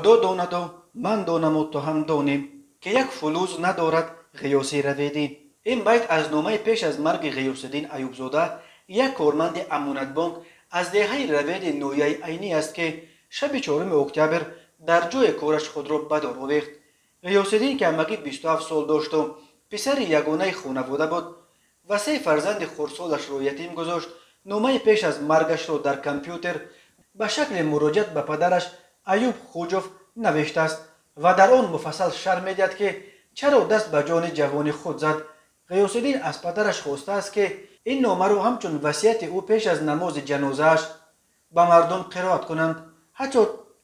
خدا داند و من دانم و تو هم دانیم که یک فلوس ندارد غیاثی رویدین. این بیت از نامه پیش از مرگ غیاث‌الدین ایوب‌زاده، یک کارمند امانت بانک از دهه روید نویه عینی است که شب 4 اکتبر در جای کارش خود را به دار آورد. غیاث‌الدین که همگی 27 سال داشت و پسر یگانه خانواده بود و 3 فرزند خردسالش را یتیم گذاشت. نامه پیش از مرگش را در کامپیوتر به شکل مراجعت به پدرش ایوب خوجوف نوشته است و در آن مفصل شرح می‌دهد که چرا دست به جان جوانی خود زد. غیاث‌الدین از پدرش خواسته است که این نامه را همچون وصیت او پیش از نماز جنازه‌اش به مردم قرائت کنند.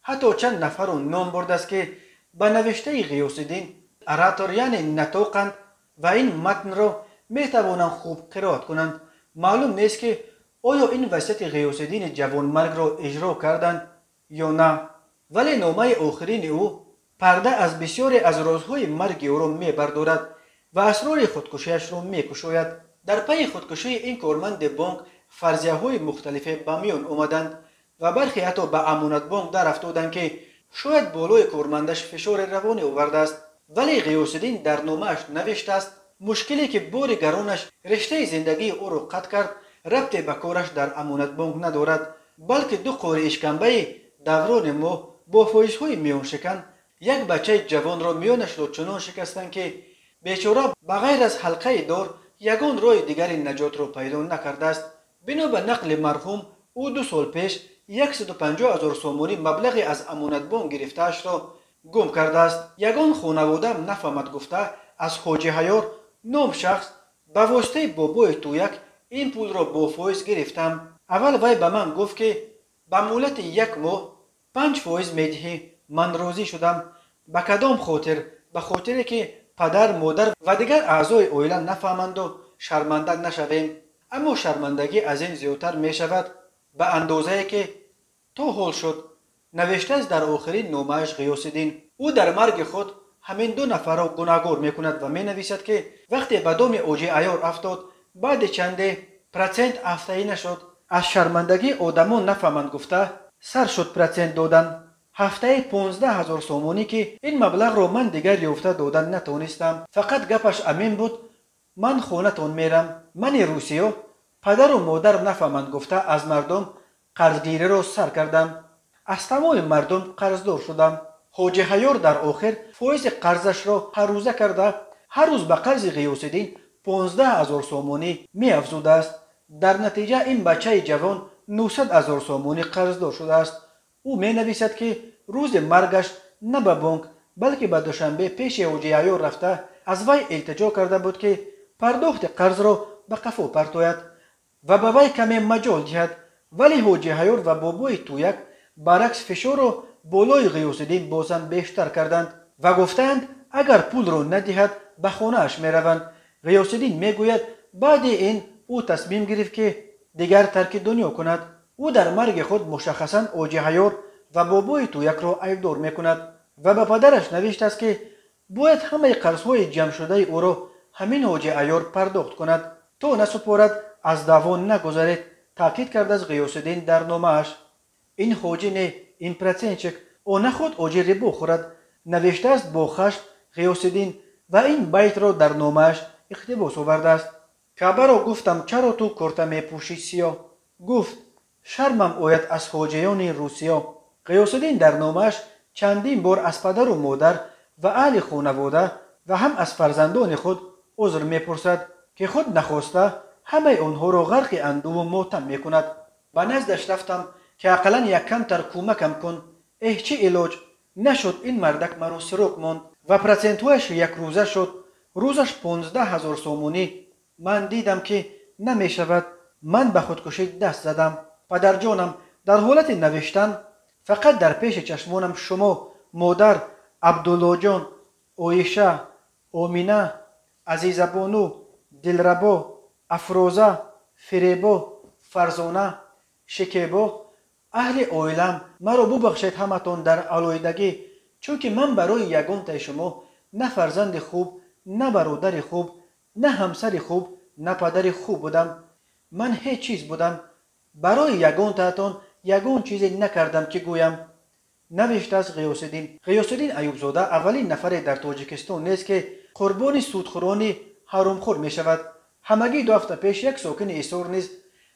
حتی چند نفر را نام برده است که به نوشته غیاث‌الدین اراتور یعنی نطاقند و این متن را میتوانند خوب قرائت کنند. معلوم نیست که آیا این وصیت غیاث‌الدین جوانمرگ را اجرا کردند یا نه، ولی نامه آخرین او پرده از بسیاری از رازهای مرگ او را میبردارد و اسرار خودکشیش را میگشاید. در پی خودکشی این کارمند بانک فرضیه های مختلفی به میان آمدند و برخی حتی به امانت بانک در افتادند که شاید بالای کارمندش فشار روانی آورده است. ولی غیاث‌الدین در نامه‌اش نوشته است مشکلی که بار گرانش رشته زندگی او را قطع کرد ربطی به کارش در امانت بانک ندارد، بلکه 2 قاره اشکمبه دوران ما با فایزهای میان شکن یک بچه جوان را میانش را چنان شکستند که بیچاره بغیر از حلقه دار یگان راه دیگر نجات را پیدا نکرده است. بنا به نقل مرحوم او 2 سال پیش 150,000 سومانی مبلغی از امانت بانک گرفته‌اش را گم کرده است. یگان خانواده نفهمد گفته از حاجی حیار نام شخص به واسطه بابای تویک این پول را با فایز گرفتم. اول وی به من گفت که به مولت 1 ماه 5 فایز میدهی. من راضی شدم. به کدام خاطر؟ به خاطری که پدر، مادر و دیگر اعضای عائله نفهمند و شرمنده نشویم. اما شرمندگی از این زیادتر می شود به اندازه‌ای که تو حال شد. نوشته است در آخرین نامه‌اش غیاث‌الدین. او در مرگ خود همین 2 نفر را گناهکار می کند و می نویسد که وقتی به دام اوجی عیار افتاد بعد چند پرسنت هفته‌ای نشد. از شرمندگی آدمان نفهمند گفته سر شد پرسنت دادن. هفته 15,000 سومانی که این مبلغ را من دیگر یافته دادن نتونستم. فقط گپش امین بود من خانه تان میرم. من روسیه پدر و مادر نفهمند گفته از مردم قرضگیری را سر کردم. از تمام مردم قرضدار شدم. حاجی حیار در آخر فایز قرضش را هر روزه کرده هر روز به قرض غیاث‌الدین 15,000 سومانی می افزوده است. در نتیجه این بچه جوان 900,000 سومانی قرضدار شده است. او می نویسد که روز مرگش نه به بانک بلکه به دوشنبه پیش حاجی عیار رفته از وی التجا کرده بود که پرداخت قرض را به قفا پرتاید و به وی کمی مجال دهد. ولی حاجی عیار و بابای تویک برعکس فشار را بالای غیاث‌الدین بازم بیشتر کردند و گفتند اگر پول را ندهد به خانه اش می روند. غیاث‌الدین می گوید بعد این او تصمیم گرفت که دیگر ترک دنیا کند. او در مرگ خود مشخصاً حاجی عیار و بابای تویک را عیبدار می کند و به پدرش نوشته است که باید همه قرضهای جمع شده او را همین حاجی عیار پرداخت کند تا نسپارد از دعوا نگذرد. تاکید کرده از غیاث‌الدین در نامه‌اش این حاجی نه این پرسنچک او نخود حاجی را بخورد. نوشته است با خشم غیاث‌الدین و این بیت را در نامه‌اش اقتباس آورده است. کعبه را گفتم چرا تو کرته می پوشی سیاه؟ گفت شرمم آید از حاجیان روسیه. غیاث‌الدین در نامه‌اش چندین بار از پدر و مادر و اهل خانواده و هم از فرزندان خود عذر میپرسد که خود نخواسته همه آنها را غرق اندوه و ماتم میکند. به نزدش رفتم که اقلا یک کم تر کمکم کن. چه علاج نشد. این مردک مرا سراغ ماند و پرسنتهایش 1 روزه شد. روزش 15,000 سومانی. من دیدم که نمیشود. من به خودکشی دست زدم. پدر جانم در حالت نوشتن فقط در پیش چشمانم شما، مادر، عبدالله جان، عایشه، آمینه، عزیزه بانو، دلربا، افروزه، فریبا، فرزانه، شکیبا، اهل عائلم مرا ببخشید همتان در علایدگی، چون که من برای یگانه شما نه فرزند خوب، نه برادر خوب، نه همسر خوب، نه پدر خوب بودم. من هیچ چیز بودم. برای یگانه تان یگان چیزی نکردم که گویم. نوشته از غیاث الدین ایوبزاده اولین نفر در تاجیکستان نیست که قربانی سودخوران حرامخور می شود. همگی 2 هفته پیش یک ساکن ایسار نیز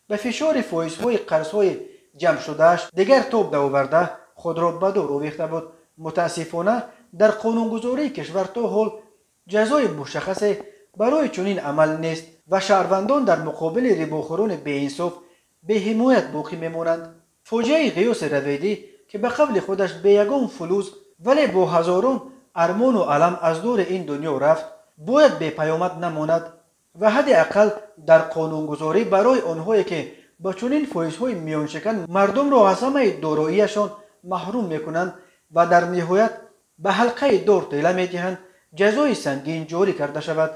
به فشار فایزهای قرضهای جمع شدهش دیگر توپ درآورده خود را به دار آویخته بود. متاسفانه در قانونگذاری کشور تا حال جزای مشخصی برای چنین عمل نیست و شهروندان در مقابل رباخوران بی‌انصاف به حمایت باقی میمانند. فاجعه غیاث رویدی که به قول خودش به یگان فلوس ولی با هزاران ارمان و علم از دور این دنیا رفت باید به پیامد نماند و حداقل در قانونگذاری برای آنهایی که با چنین فایزهای میان شکن مردم را از همه داراییشان محروم میکنند و در نهایت به حلقه دار طیله میدهند جزای سنگین جاری کرده شود.